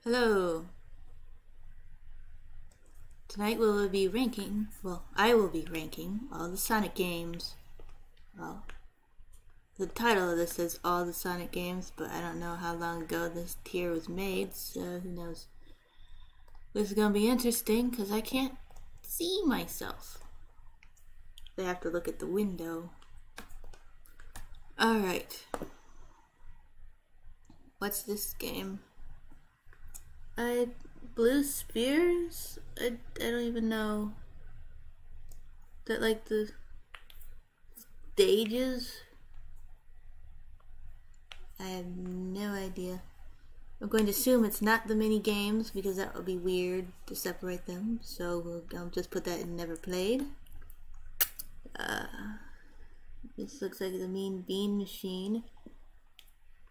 Hello. Tonight we will be ranking, I will be ranking all the Sonic games. Well, the title of this is all the Sonic games, but I don't know how long ago this tier was made, so who knows. This is gonna be interesting because I can't see myself. I have to look at the window. Alright. What's this game? Blue Spears? I don't even know. That like the stages? I have no idea. I'm going to assume it's not the mini games because that would be weird to separate them. So I'll just put that in never played. This looks like the Mean Bean Machine.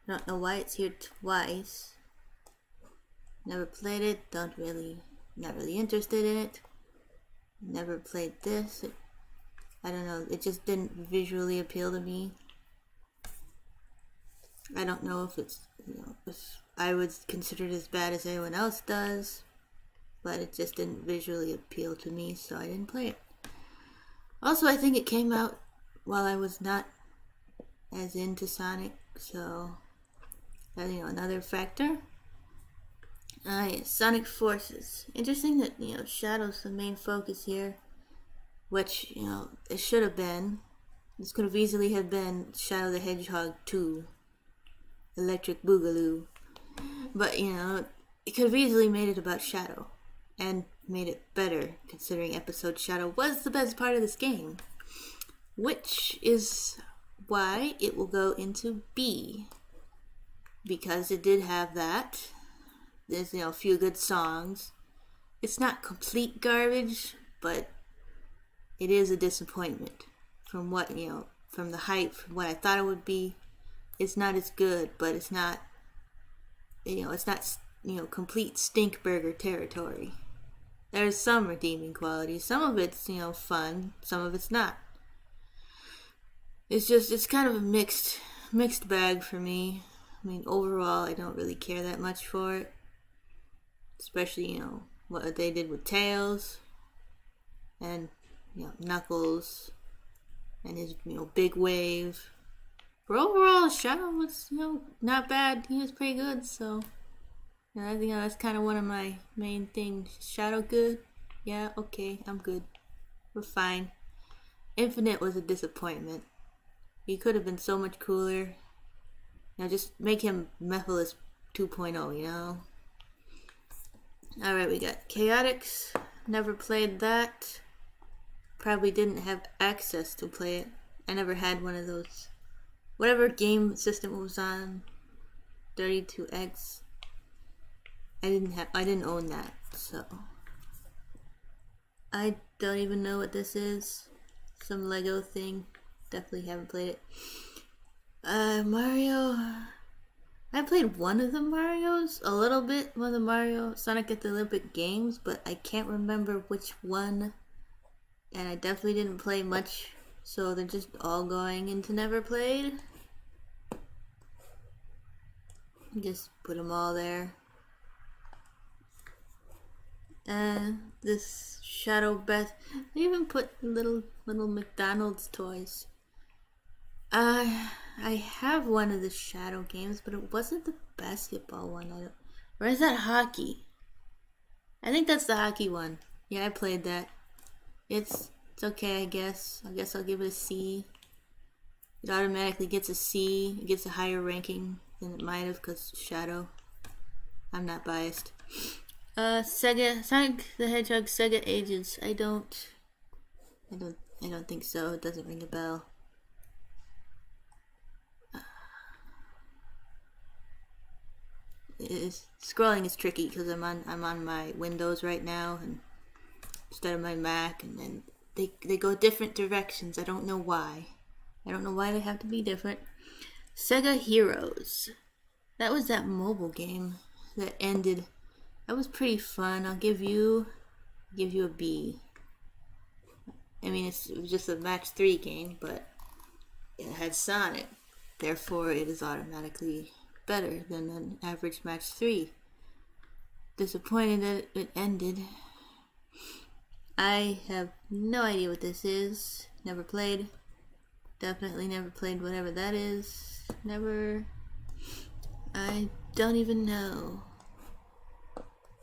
I don't know why it's here twice. Never played it, not really interested in it. Never played this. I don't know, it just didn't visually appeal to me. I don't know if it's, if I would consider it as bad as anyone else does, but it just didn't visually appeal to me, so I didn't play it. Also, I think it came out while I was not as into Sonic, so another factor. Sonic Forces. Interesting that, Shadow's the main focus here, which, it should have been. This could have easily have been Shadow the Hedgehog 2, Electric Boogaloo. But, it could have easily made it about Shadow, and made it better, considering episode Shadow was the best part of this game. Which is why it will go into B, because it did have that. There's, a few good songs. It's not complete garbage, but it is a disappointment from what, from the hype, from what I thought it would be. It's not as good, but it's not, it's not, complete stink burger territory. There's some redeeming qualities. Some of it's, fun. Some of it's not. It's kind of a mixed bag for me. I mean, overall, I don't really care that much for it. Especially, what they did with Tails and, Knuckles and his, big wave. But overall, Shadow was, not bad. He was pretty good, so, I think that's kind of one of my main things. Shadow good? Yeah, okay, I'm good. We're fine. Infinite was a disappointment. He could have been so much cooler. Just make him Mephiles 2.0, Alright, we got Chaotix. Never played that. Probably didn't have access to play it. I never had one of those. Whatever game system it was on, 32X. I didn't own that, so. I don't even know what this is. Some Lego thing. Definitely haven't played it. Mario. I played one of the Marios, a little bit, one of the Mario Sonic at the Olympic Games, but I can't remember which one, and I definitely didn't play much, so they're just all going into never played. Just put them all there. This Shadow Beth, they even put little McDonald's toys. I have one of the Shadow games, but it wasn't the basketball one. Or is that hockey? I think that's the hockey one. Yeah, I played that. It's okay, I guess. I guess I'll give it a C. It automatically gets a C. It gets a higher ranking than it might have because Shadow. I'm not biased. Sonic the Hedgehog Sega Ages. I don't think so. It doesn't ring a bell. Scrolling is tricky because I'm on my Windows right now and instead of my Mac, and then they go different directions. I don't know why. I don't know why they have to be different. Sega Heroes. That was that mobile game that ended. That was pretty fun. I'll give you a B. I mean, it was just a match 3 game, but it had Sonic. Therefore, it is automatically better than an average match 3. disappointed that it ended. I have no idea what this is. Never played. Definitely never played whatever that is. Never. I don't even know.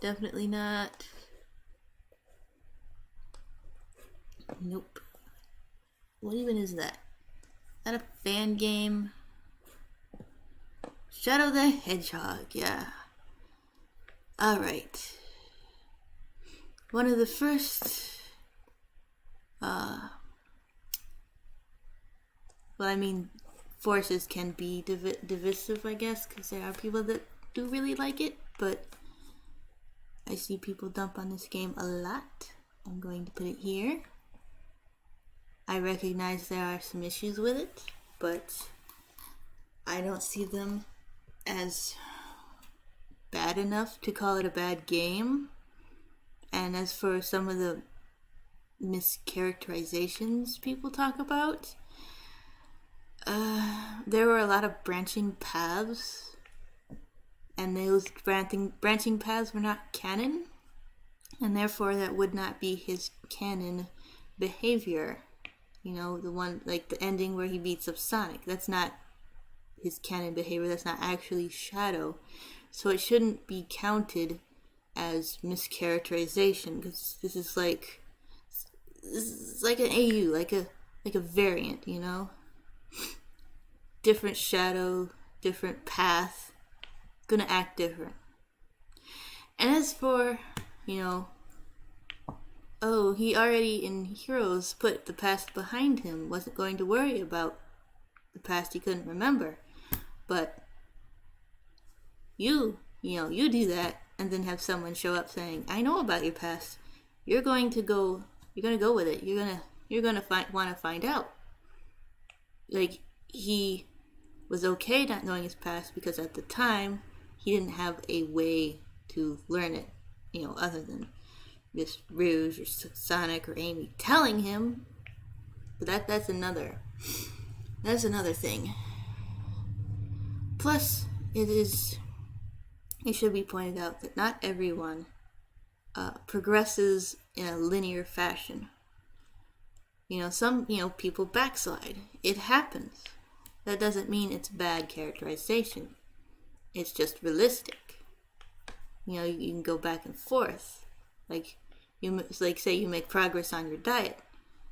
Definitely not. Nope. What even is that? Is that a fan game? Shadow the Hedgehog, yeah. Alright. One of the first, forces can be divisive, I guess, because there are people that do really like it, but I see people dump on this game a lot. I'm going to put it here. I recognize there are some issues with it, but I don't see them as bad enough to call it a bad game. And as for some of the mischaracterizations people talk about, there were a lot of branching paths, and those branching paths were not canon, and therefore that would not be his canon behavior. You know, the one, like the ending where he beats up Sonic, that's not his canon behavior, that's not actually Shadow. So it shouldn't be counted as mischaracterization, because this is like an AU, like a variant, you know? Different Shadow, different path, gonna act different. And as for, you know, oh, he already in Heroes put the past behind him, wasn't going to worry about the past he couldn't remember. But you do that, and then have someone show up saying, I know about your past. You're gonna go with it. You're gonna want to find out. Like, he was okay not knowing his past because at the time he didn't have a way to learn it, you know, other than Miss Rouge or Sonic or Amy telling him. But that's another thing. Plus, it should be pointed out that not everyone progresses in a linear fashion. You know, some people backslide. It happens. That doesn't mean it's bad characterization. It's just realistic. You know, you can go back and forth. Like say you make progress on your diet,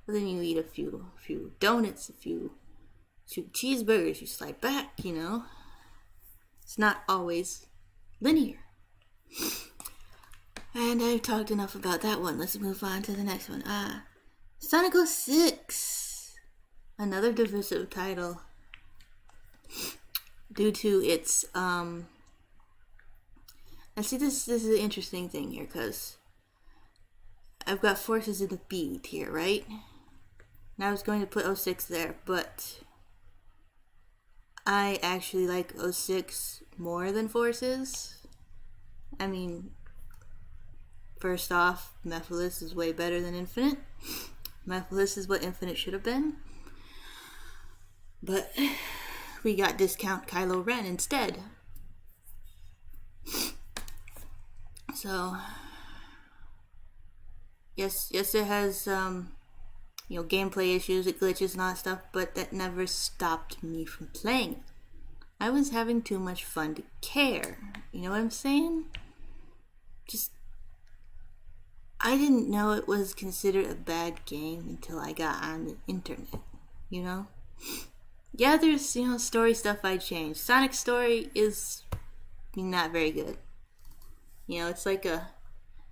but then you eat a few donuts, a few cheeseburgers, you slide back. You know, it's not always linear. And I've talked enough about that one. Let's move on to the next one. Sonico 6, another divisive title, due to its and see, this is an interesting thing here, because I've got Forces in the B tier, right? And I was going to put 06 there, but I actually like 06 more than Forces. I mean, first off, Mephiles is way better than Infinite. Mephiles is what Infinite should have been. But we got discount Kylo Ren instead. So, yes, it has, gameplay issues, it glitches and all that stuff, but that never stopped me from playing it. I was having too much fun to care. You know what I'm saying? I didn't know it was considered a bad game until I got on the internet, you know? Yeah, there's, story stuff I changed. Sonic's story is not very good. You know, it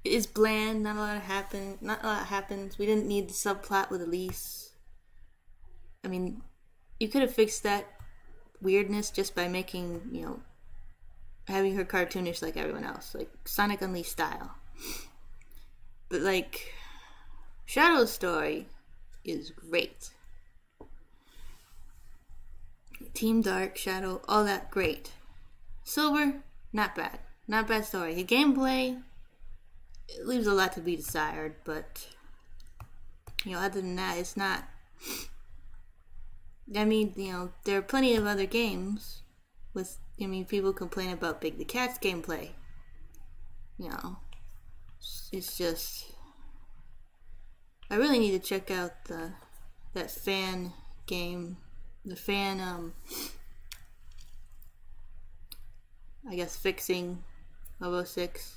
is bland, not a lot happens. We didn't need the subplot with Elise. I mean, you could have fixed that weirdness just by making, having her cartoonish like everyone else, like Sonic Unleashed style. But, Shadow's story is great. Team Dark, Shadow, all that, great. Silver, not bad. Not bad story. The gameplay, it leaves a lot to be desired, but, other than that, it's not. I mean, there are plenty of other games with, people complain about Big the Cat's gameplay. you know, it's just, I really need to check out that fan game, the fan, I guess fixing of 06.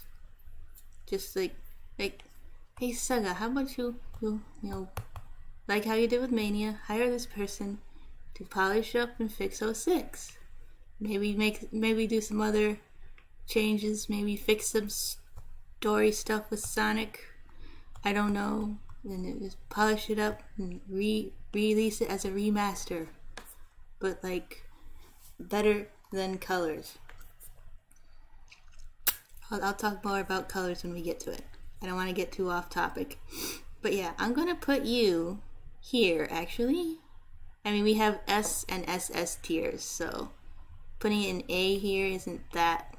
Just like, hey Sega, how about you know, like how you did with Mania, hire this person to polish up and fix 06. Maybe do some other changes, maybe fix some story stuff with Sonic. I don't know. And just polish it up and release it as a remaster. But like better than Colors. I'll talk more about Colors when we get to it. I don't want to get too off topic. But yeah, I'm gonna put you here actually. I mean, we have S and SS tiers, so putting it in A here isn't that,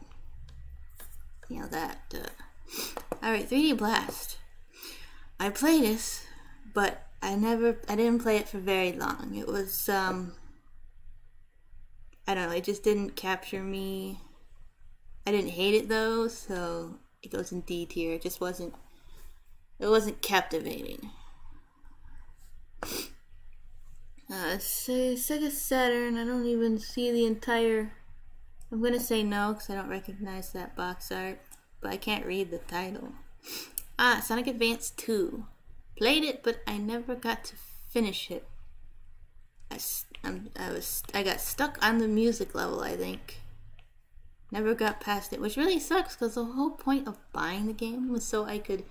Alright, 3D Blast. I played this, but I didn't play it for very long. It was, I don't know, it just didn't capture me. I didn't hate it though, so it goes in D tier. It wasn't captivating. Sega Saturn, I don't even see the entire... I'm gonna say no, because I don't recognize that box art, but I can't read the title. Sonic Advance 2. Played it, but I never got to finish it. I got stuck on the music level, I think. Never got past it, which really sucks, because the whole point of buying the game was so I could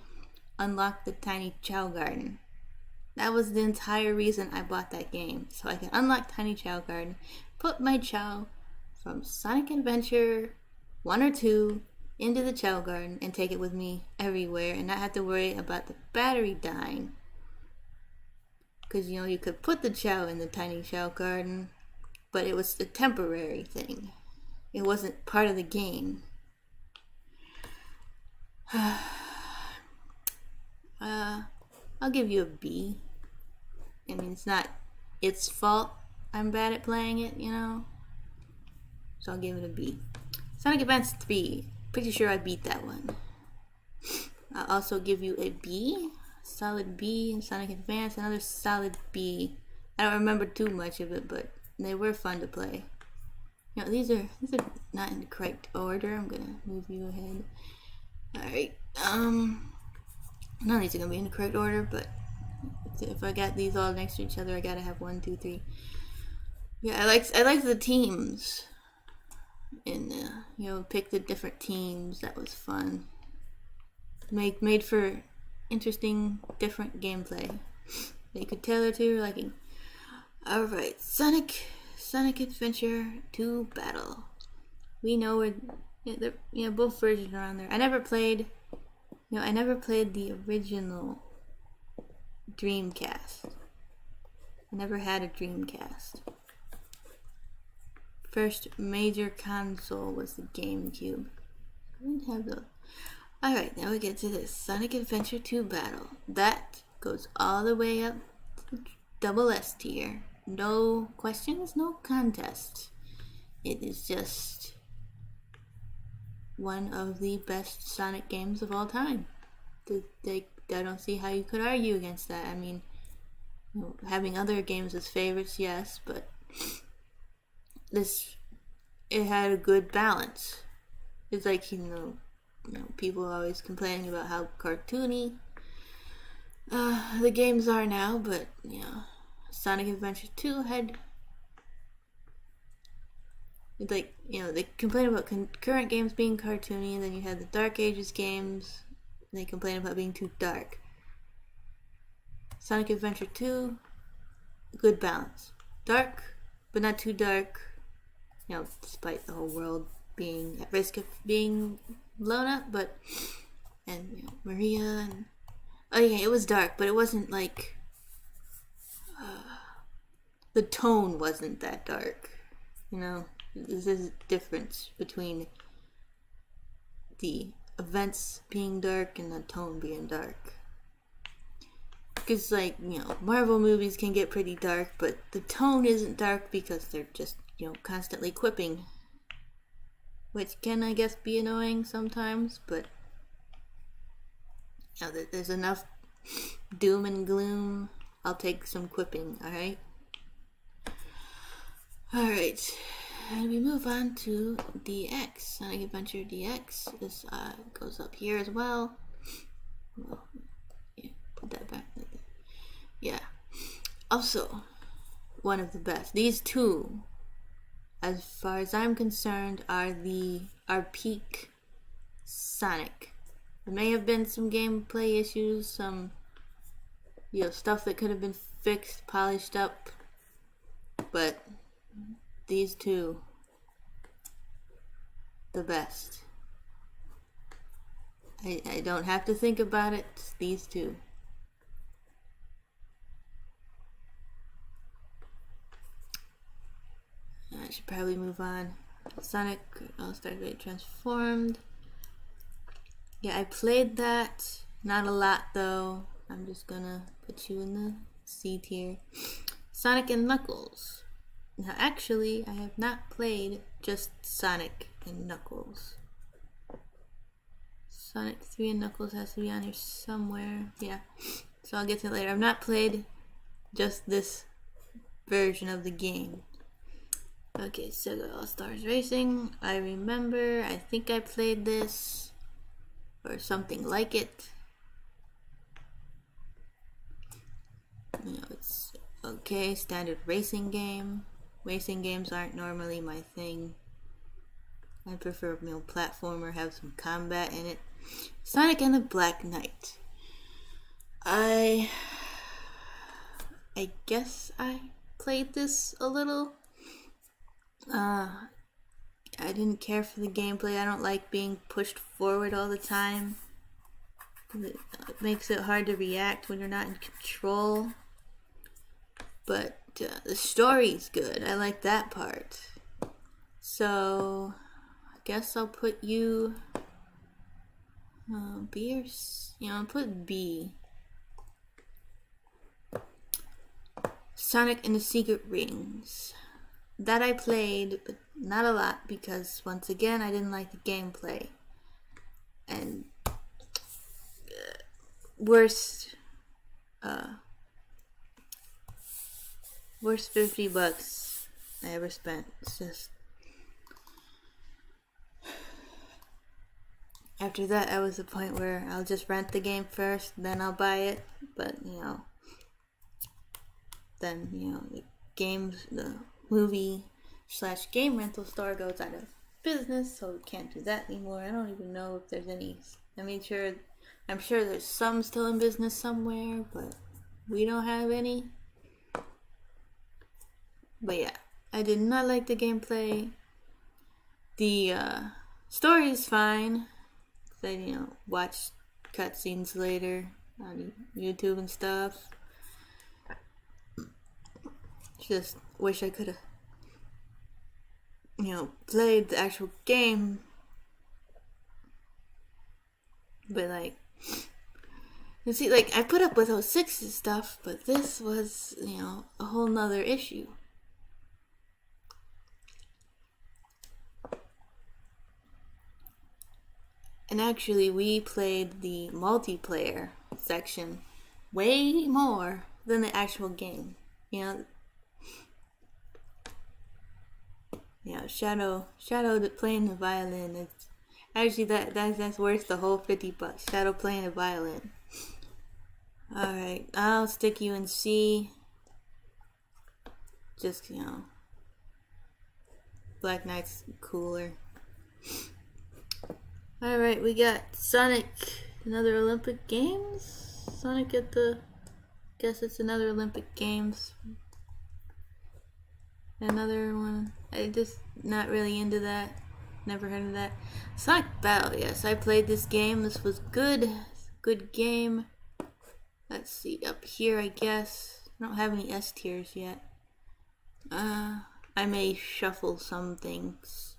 unlock the Tiny Chow Garden. That was the entire reason I bought that game, so I could unlock Tiny Chow Garden, put my Chow from Sonic Adventure 1 or 2 into the Chow Garden, and take it with me everywhere, and not have to worry about the battery dying. Because, you could put the Chow in the Tiny Chow Garden, but it was a temporary thing. It wasn't part of the game. I'll give you a B. I mean, it's not its fault I'm bad at playing it, So I'll give it a B. Sonic Advance 3. Pretty sure I beat that one. I'll also give you a B. Solid B in Sonic Advance. Another solid B. I don't remember too much of it, but they were fun to play. These are not in the correct order. I'm gonna move you ahead. Alright. None of these are gonna be in the correct order, but if I got these all next to each other, I gotta have 1, 2, 3. Yeah, I like the teams. And pick the different teams. That was fun. Made for interesting, different gameplay that you could tailor to your liking. Alright, Sonic Adventure 2 Battle. We know where both versions are on there. I never played the original Dreamcast. I never had a Dreamcast. First major console was the GameCube. I didn't have those. Alright, now we get to this. Sonic Adventure 2 Battle. That goes all the way up to double S tier. No questions, no contest. It is just one of the best Sonic games of all time. I don't see how you could argue against that. I mean, having other games as favorites, yes, but it had a good balance. It's like, people are always complaining about how cartoony the games are now, but, Sonic Adventure 2 had, they complain about current games being cartoony, and then you had the Dark Ages games, and they complain about being too dark. Sonic Adventure 2, good balance. Dark, but not too dark, despite the whole world being at risk of being blown up, and Maria, and it was dark, but it wasn't like, the tone wasn't that dark, There's a difference between the events being dark and the tone being dark. Because, Marvel movies can get pretty dark, but the tone isn't dark because they're just, constantly quipping. Which can, I guess, be annoying sometimes, but You know, there's enough doom and gloom. I'll take some quipping, alright? Alright, and we move on to DX. Sonic Adventure DX. This goes up here as well. Well, yeah, put that back like that. Yeah. Also, one of the best. These two, as far as I'm concerned, are peak Sonic. There may have been some gameplay issues, some stuff that could have been fixed, polished up, but these two, the best. I don't have to think about it. It's these two. I should probably move on. Sonic All-Star Great Transformed. Yeah, I played that. Not a lot though. I'm just gonna put you in the C tier. Sonic and Knuckles. Now actually, I have not played just Sonic and Knuckles. Sonic 3 and Knuckles has to be on here somewhere. Yeah, so I'll get to it later. I've not played just this version of the game. Okay, Sega All-Stars Racing. I remember, I think I played this or something like it. It's okay, standard racing game. Racing games aren't normally my thing. I prefer platformer, have some combat in it. Sonic and the Black Knight. I guess I played this a little. I didn't care for the gameplay. I don't like being pushed forward all the time. It makes it hard to react when you're not in control. But the story's good. I like that part. So I guess I'll put you B or C. I'll put B. Sonic and the Secret Rings. That I played, but not a lot because once again I didn't like the gameplay. And worst $50 I ever spent. It's just after that I was the point where I'll just rent the game first, then I'll buy it. But then the movie / game rental store goes out of business, so we can't do that anymore. I don't even know if there's any. I'm sure there's some still in business somewhere, but we don't have any. But yeah, I did not like the gameplay. The story is fine. I watched cutscenes later on YouTube and stuff. Just wish I could have played the actual game. But you see, I put up with 06's stuff, but this was a whole nother issue. And actually we played the multiplayer section way more than the actual game. Shadow playing the violin. It's actually that's worth the whole $50. Shadow playing the violin. All right, I'll stick you in C. Just Black Knight's cooler. All right, we got Sonic, another Olympic Games. Sonic at the. Guess it's another Olympic Games. Another one. I just not really into that. Never heard of that. Sonic Battle, yes. I played this game. This was good. Good game. Let's see. Up here, I guess. I don't have any S tiers yet. I may shuffle some things.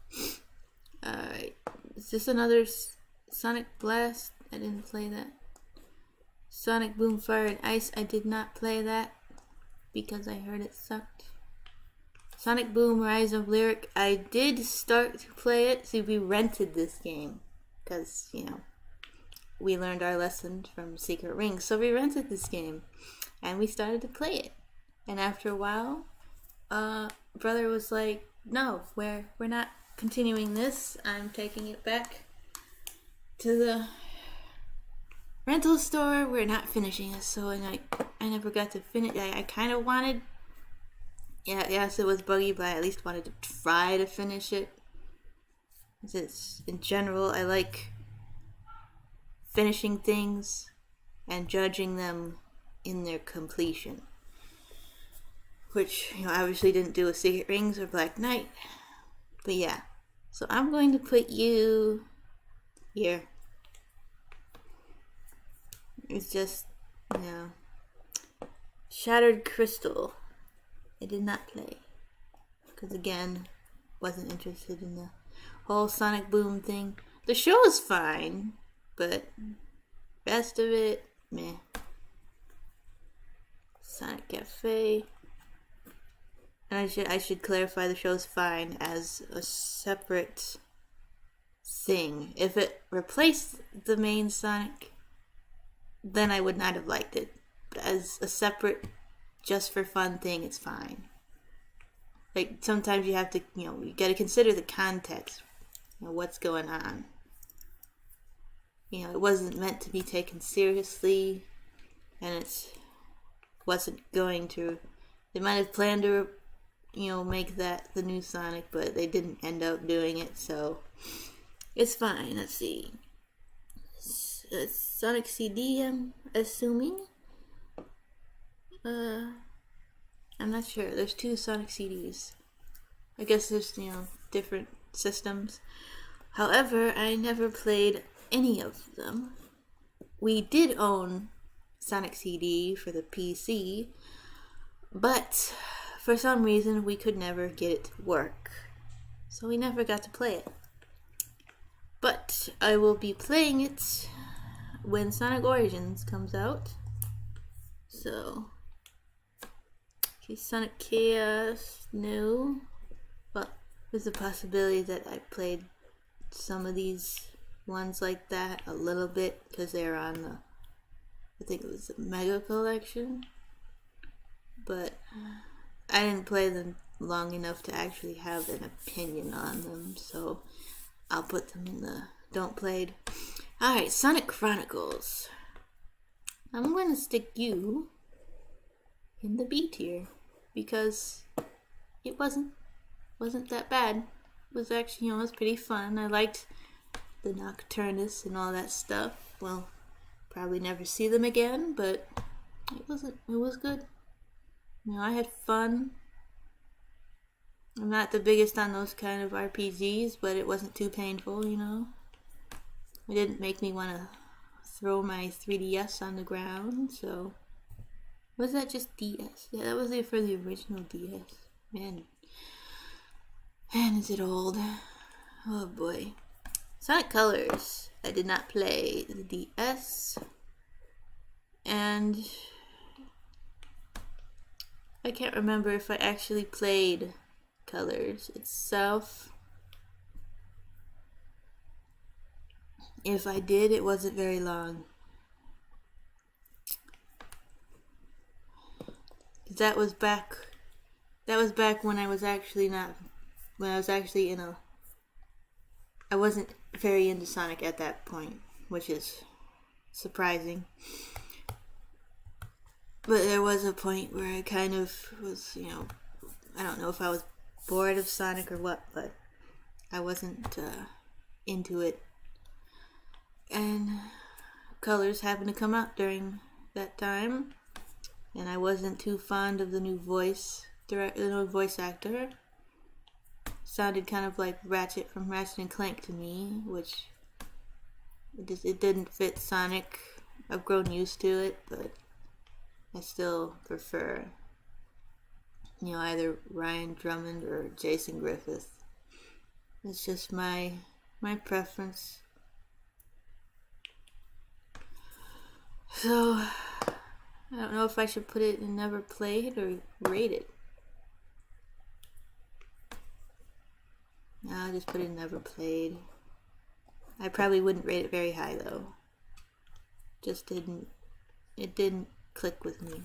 Alright. Is this another Sonic Blast? I didn't play that. Sonic Boom Fire and Ice. I did not play that because I heard it sucked. Sonic Boom Rise of Lyric. I did start to play it. See, we rented this game because, we learned our lesson from Secret Rings. So we rented this game and we started to play it. And after a while, brother was like, no, we're not continuing this. I'm taking it back to the rental store. We're not finishing this. So and I never got to finish. I kind of wanted, yes, it was buggy, but I at least wanted to try to finish it. It's, in general, I like finishing things and judging them in their completion, which, I obviously didn't do with Secret Rings or Black Knight. But yeah, so I'm going to put you here. It's just, Shattered Crystal. I did not play because, again, wasn't interested in the whole Sonic Boom thing. The show is fine, but rest of it, meh. Sonic Cafe. And I should clarify, the show's fine as a separate thing. If it replaced the main Sonic, then I would not have liked it. But as a separate, just for fun thing, it's fine. Like, sometimes you have to, you gotta consider the context, what's going on. It wasn't meant to be taken seriously, and it wasn't going to. They might have planned to, make that the new Sonic, but they didn't end up doing it, so it's fine. Let's see. It's Sonic CD, I'm assuming. I'm not sure. There's 2 Sonic CDs. I guess there's, different systems. However, I never played any of them. We did own Sonic CD for the PC, but for some reason we could never get it to work. So we never got to play it. But I will be playing it when Sonic Origins comes out. So, okay, Sonic Chaos, no. Well, there's a possibility that I played some of these ones like that a little bit because they're on the, I think it was the Mega Collection. But I didn't play them long enough to actually have an opinion on them, so I'll put them in the don't played. Alright, Sonic Chronicles. I'm going to stick you in the B tier because it wasn't that bad. It was actually, it was pretty fun. I liked the Nocturnus and all that stuff. Well, probably never see them again, but it was good. I had fun. I'm not the biggest on those kind of RPGs, but it wasn't too painful, It didn't make me want to throw my 3DS on the ground, so. Was that just DS? Yeah, that was it for the original DS. Man, is it old. Oh boy. Sonic Colors. I did not play the DS. And I can't remember if I actually played Colors itself. If I did, it wasn't very long. That was back when I was actually I wasn't very into Sonic at that point, which is surprising. But there was a point where I kind of was, I don't know if I was bored of Sonic or what, but I wasn't into it. And Colors happened to come out during that time, and I wasn't too fond of the new voice actor. Sounded kind of like Ratchet from Ratchet and Clank to me, which it didn't fit Sonic. I've grown used to it, but I still prefer, either Ryan Drummond or Jason Griffith. It's just my preference. So, I don't know if I should put it in never played or rate it. No, I'll just put it in never played. I probably wouldn't rate it very high though. just didn't, it didn't click with me.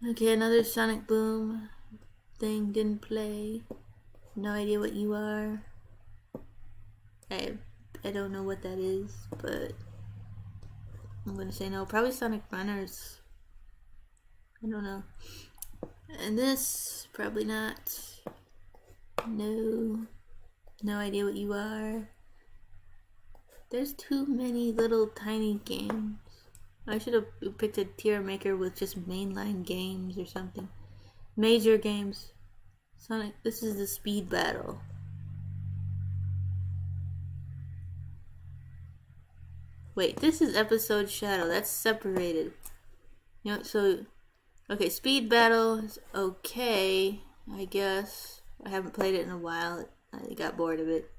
Okay, another Sonic Boom thing didn't play. No idea what you are. I don't know what that is, but I'm gonna say no. Probably Sonic Runners. I don't know. And this, probably not. No. No idea what you are. There's too many little tiny games. I should have picked a tier maker with just mainline games or something. Major games. Sonic, this is the speed battle. Wait, this is episode Shadow. That's separated. You know, so okay, speed battle is okay, I guess. I haven't played it in a while. I got bored of it.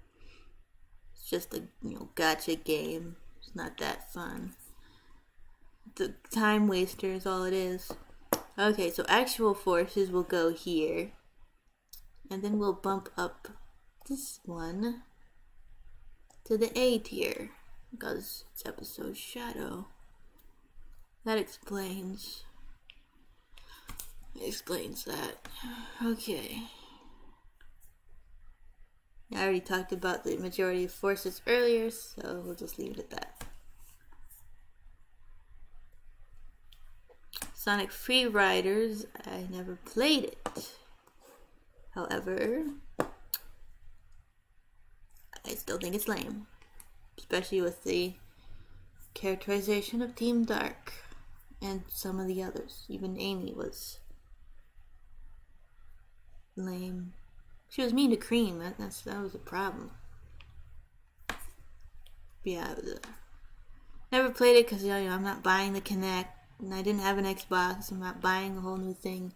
It's just a gotcha game. It's not that fun. The time waster is all it is. Okay, so actual forces will go here. And then we'll bump up this one to the A tier. Because it's episode Shadow. That explains that. Okay. I already talked about the majority of forces earlier, so we'll just leave it at that. Sonic Free Riders, I never played it. However, I still think it's lame. Especially with the characterization of Team Dark and some of the others. Even Amy was lame. She was mean to Cream. That was a problem. But yeah, never played it because I'm not buying the Kinect, and I didn't have an Xbox. I'm not buying a whole new thing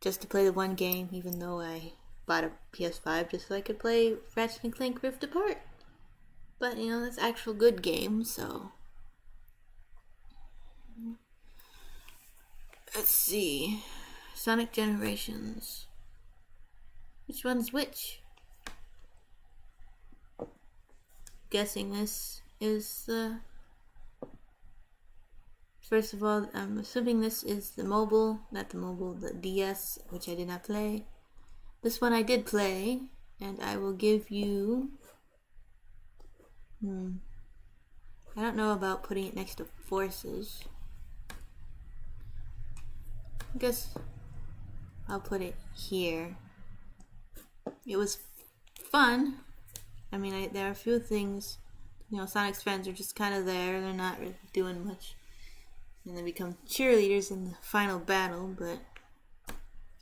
just to play the one game, even though I bought a PS5 just so I could play Ratchet and Clank Rift Apart. But that's actual good game, so let's see. Sonic Generations. Which one's which? Guessing this is the... First of all, I'm assuming this is the mobile, not the mobile, the DS, which I did not play. This one I did play, and I will give you... I don't know about putting it next to Forces. I guess I'll put it here. It was fun. I mean, there are a few things. Sonic's friends are just kind of there. They're not really doing much. And they become cheerleaders in the final battle. But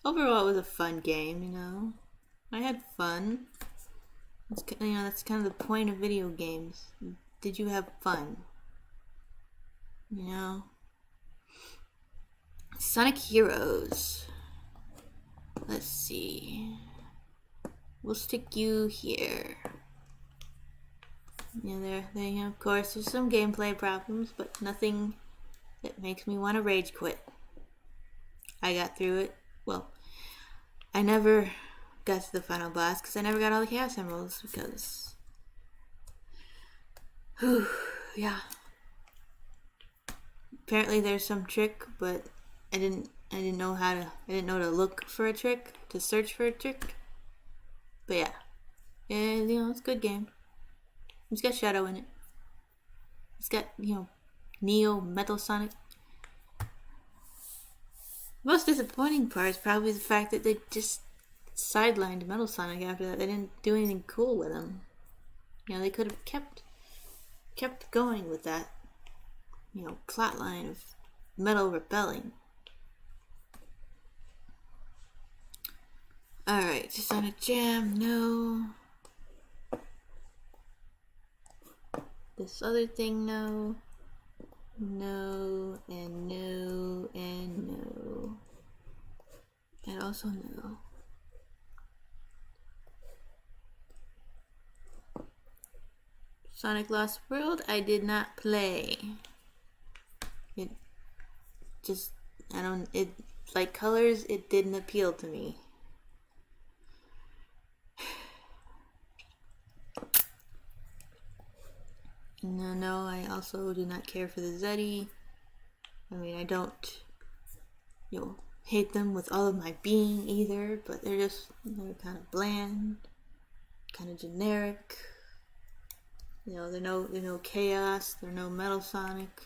overall, it was a fun game, I had fun. That's kind of the point of video games. Did you have fun? Sonic Heroes. Let's see. We'll stick you here. Of course, there's some gameplay problems, but nothing that makes me want to rage quit. I got through it. Well, I never got to the final boss because I never got all the Chaos Emeralds because... yeah. Apparently there's some trick, but I didn't know to look for a trick, to search for a trick. But yeah. And, it's a good game. It's got Shadow in it. It's got, Neo, Metal Sonic. The most disappointing part is probably the fact that they just sidelined Metal Sonic after that. They didn't do anything cool with him. They could have kept going with that, plot line of Metal rebelling. Alright, Sonic Jam, no. This other thing, no. No, and no, and no. And also no. Sonic Lost World, I did not play. Like colors, it didn't appeal to me. No, I also do not care for the Zeddy. I mean, I don't, hate them with all of my being either, but they're kind of bland, kind of generic. They're no Chaos, they're no Metal Sonic.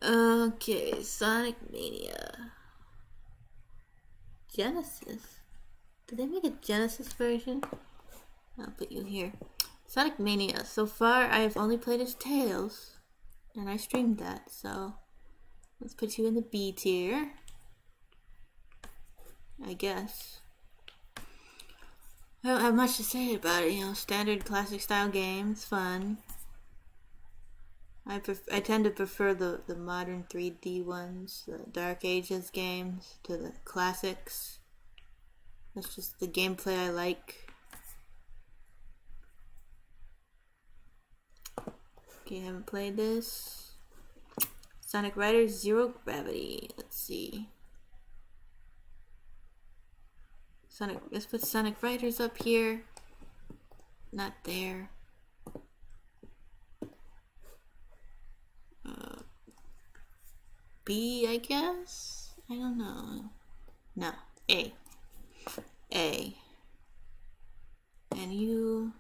Okay, Sonic Mania. Genesis. Did they make a Genesis version? I'll put you here. Sonic Mania. So far, I've only played as Tails, and I streamed that, so let's put you in the B tier, I guess. I don't have much to say about it, standard classic style games, fun. I tend to prefer the modern 3D ones, the Dark Ages games, to the classics. That's just the gameplay I like. Okay, I haven't played this. Sonic Riders Zero Gravity. Let's see. Let's put Sonic Riders up here. Not there. B, I guess? I don't know. No, A. A. And you...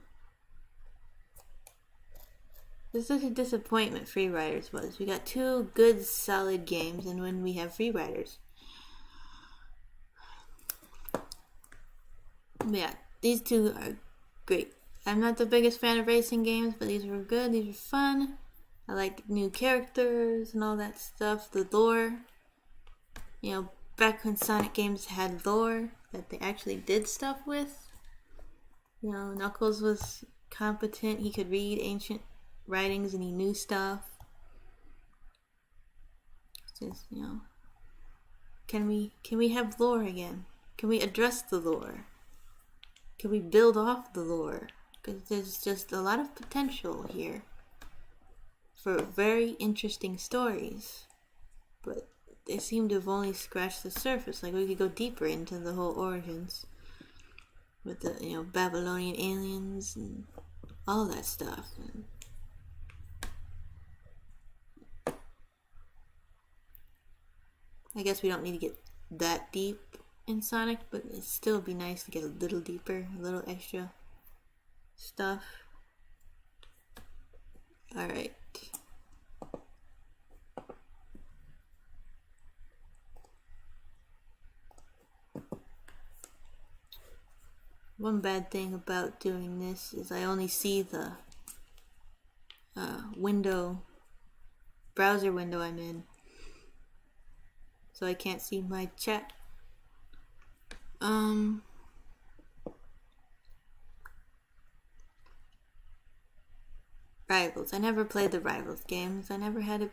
This is a disappointment Free Riders was. We got 2 good, solid games, and when we have Free Riders. Yeah, these 2 are great. I'm not the biggest fan of racing games, but these were good, these were fun. I like new characters and all that stuff, the lore. Back when Sonic games had lore that they actually did stuff with. Knuckles was competent, he could read ancient writings and he knew stuff. Just, can we have lore again? Can we address the lore? Can we build off the lore? Because there's just a lot of potential here for very interesting stories, but they seem to have only scratched the surface. Like, we could go deeper into the whole origins with the Babylonian aliens and all that stuff. I guess we don't need to get that deep in Sonic, but it'd still be nice to get a little deeper, a little extra stuff. Alright. One bad thing about doing this is I only see the browser window I'm in, so I can't see my chat. Rivals. I never played the Rivals games. I never had a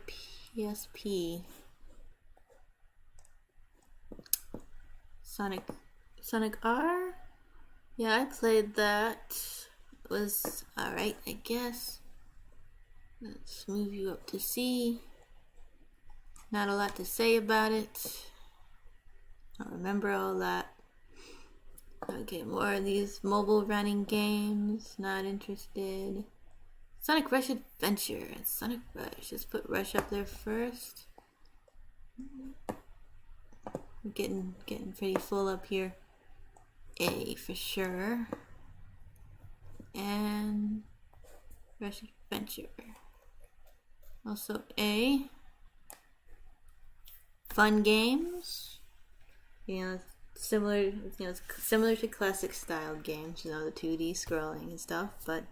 PSP. Sonic R? Yeah, I played that. It was alright, I guess. Let's move you up to C. Not a lot to say about it. I don't remember all that. Okay, more of these mobile running games. Not interested. Sonic Rush Adventure. Sonic Rush. Let's put Rush up there first. We're getting pretty full up here. A for sure. And Rush Adventure. Also A. Fun games. Similar to classic style games, the 2D scrolling and stuff, but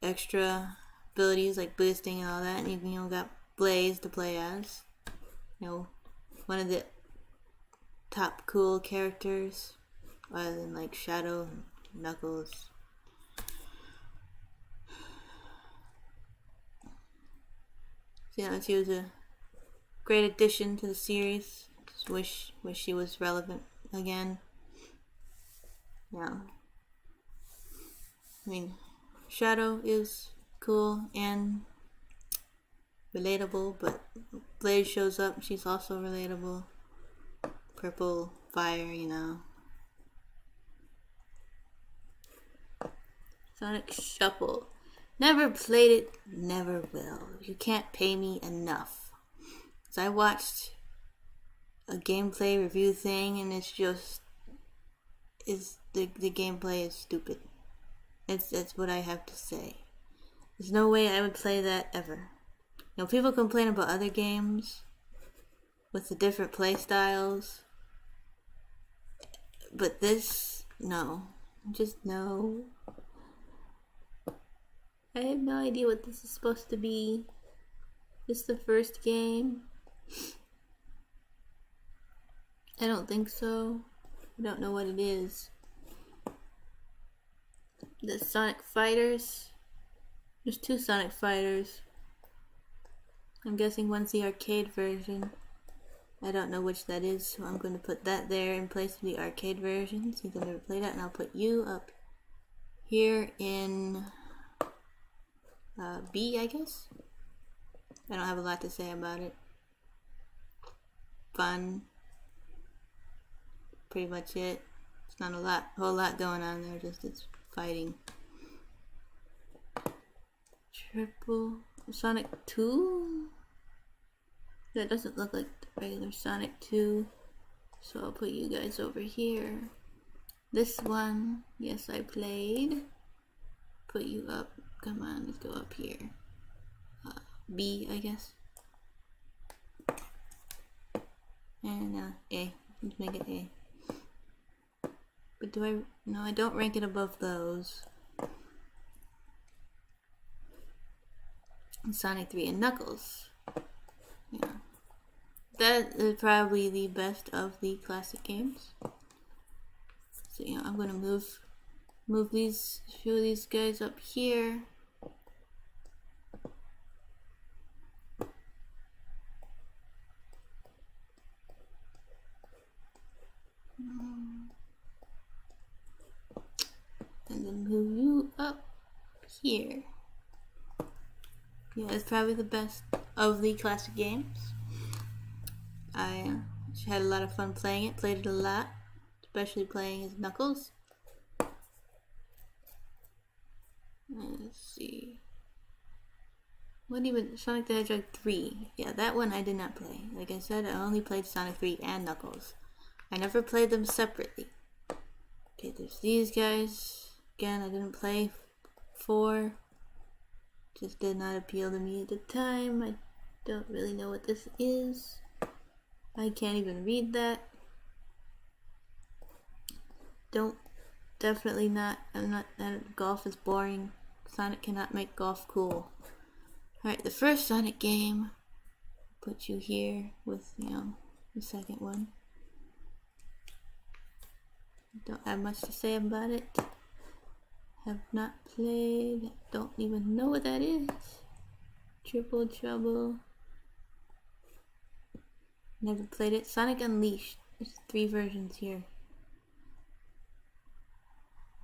extra abilities like boosting and all that, and you got Blaze to play as. One of the top cool characters, other than like Shadow and Knuckles. So she was a great addition to the series. Just wish she was relevant again. I mean, Shadow is cool and relatable, but Blaze shows up, she's also relatable. Purple fire, Sonic Shuffle. Never played it, never will. You can't pay me enough. So I watched a gameplay review thing, and it's just the gameplay is stupid. That's what I have to say. There's no way I would play that ever. You know, people complain about other games with the different play styles, but this, no. Just no. I have no idea what this is supposed to be. This is the first game? I don't think so. I don't know what it is. The Sonic Fighters. There's 2 Sonic Fighters. I'm guessing one's the arcade version. I don't know which that is, so I'm going to put that there in place of the arcade version, since I've never played that, and I'll put you up here in B, I guess? I don't have a lot to say about it. Fun. Pretty much it. It's not a whole lot going on there, just it's fighting. Triple Sonic 2? That doesn't look like the regular Sonic 2, so I'll put you guys over here. This one, yes, I played. Put you up. Come on, let's go up here. B, I guess. And A. Let's make it A. But do I? No, I don't rank it above those. And Sonic 3 and Knuckles. Yeah. That is probably the best of the classic games. So, you know, I'm gonna move these, a few of these guys up here. And then move you up here. Yeah, it's probably the best of the classic games. I had a lot of fun playing it, played it a lot, especially playing as Knuckles. Let's see. What even, Sonic the Hedgehog 3. Yeah, that one I did not play. Like I said, I only played Sonic 3 and Knuckles. I never played them separately. Okay, there's these guys. Again, I didn't play 4. Just did not appeal to me at the time. I don't really know what this is. I can't even read that. Definitely not. Golf is boring. Sonic cannot make golf cool. Alright, the first Sonic game. Put you here with, you know, the second one. Don't have much to say about it. Have not played. Don't even know what that is. Triple Trouble. Never played it. Sonic Unleashed. There's 3 versions here.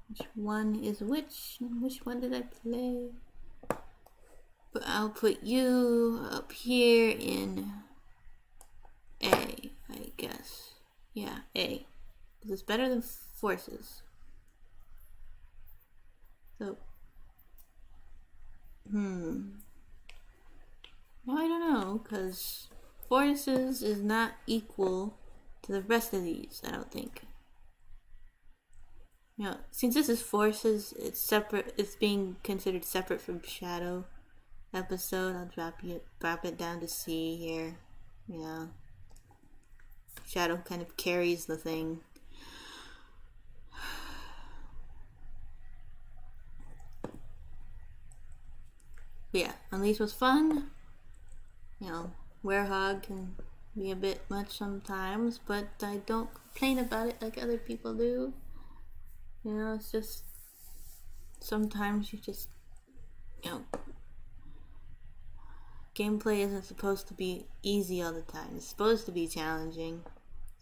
Which one is which? Which one did I play? But I'll put you up here in A, I guess. Yeah, A. Because it's better than Forces. So, no, I don't know, because Forces is not equal to the rest of these, I don't think. You know, since this is Forces, it's separate, it's being considered separate from Shadow episode. I'll drop it down to C here. You know, Shadow kind of carries the thing. But yeah, Unleashed was fun. You know, Hedgehog can be a bit much sometimes, but I don't complain about it like other people do. You know, it's just sometimes you just, you know, gameplay isn't supposed to be easy all the time. It's supposed to be challenging.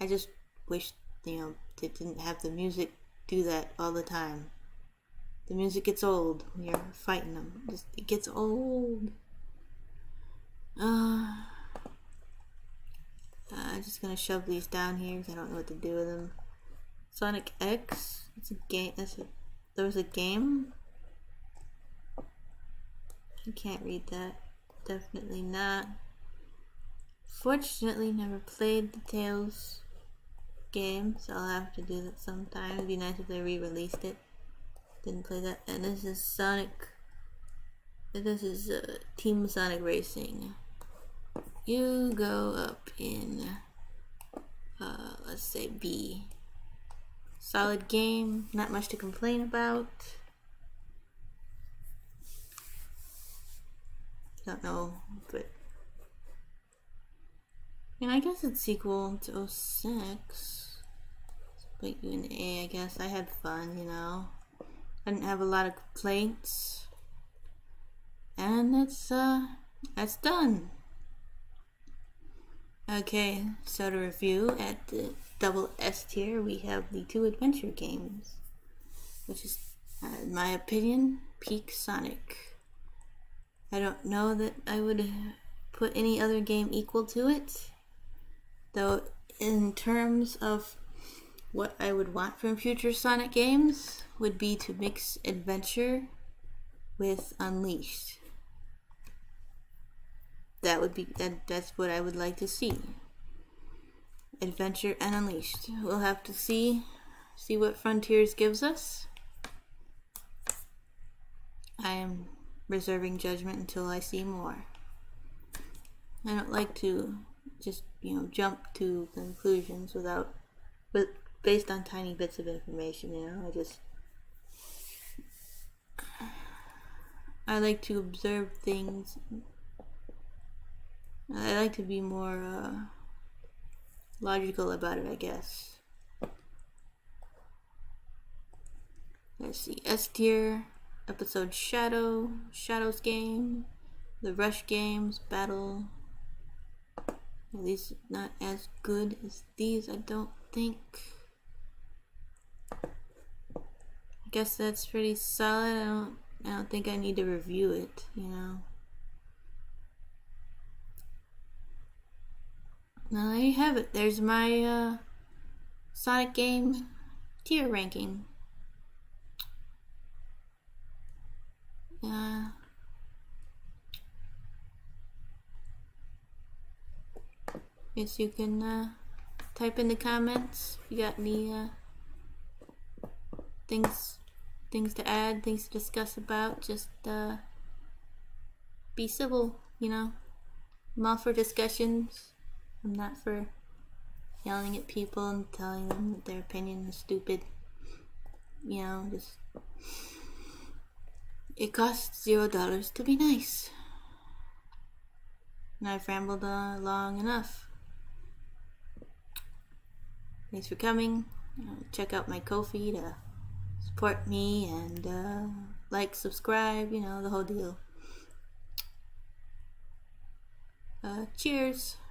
I just wish, you know, they didn't have the music do that all the time. The music gets old when you're fighting them. It gets old. I'm just gonna shove these down here because I don't know what to do with them. Sonic X. It's a game. There was a game. I can't read that. Definitely not. Fortunately, never played the Tales game, so I'll have to do that sometime. It'd be nice if they re-released it. Didn't play that. And this is Sonic. This is Team Sonic Racing. You go up in, let's say B. Solid game, not much to complain about. Don't know, but I guess it's sequel to 06. Put you in A, I guess. I had fun, I didn't have a lot of complaints. And that's done. Okay, so to review, at the double S tier, we have the 2 adventure games, which is, in my opinion, peak Sonic. I don't know that I would put any other game equal to it, though in terms of what I would want from future Sonic games would be to mix adventure with Unleashed. That's what I would like to see. Adventure and Unleashed. We'll have to see what Frontiers gives us. I am reserving judgment until I see more. I don't like to just, jump to conclusions based on tiny bits of information, I like to observe things. I like to be more logical about it, I guess. Let's see, S tier, episode Shadows game, the Rush games, Battle. At least not as good as these, I don't think. I guess that's pretty solid. I don't think I need to review it, Now there you have it. There's my Sonic game tier ranking. Guess you can type in the comments if you got any things to add, things to discuss about. Just be civil, I'm all for discussions. I'm not for yelling at people and telling them that their opinion is stupid. Just it costs $0 to be nice. And I've rambled long enough. Thanks for coming. Check out my Ko-fi to support me and like, subscribe, the whole deal. Cheers.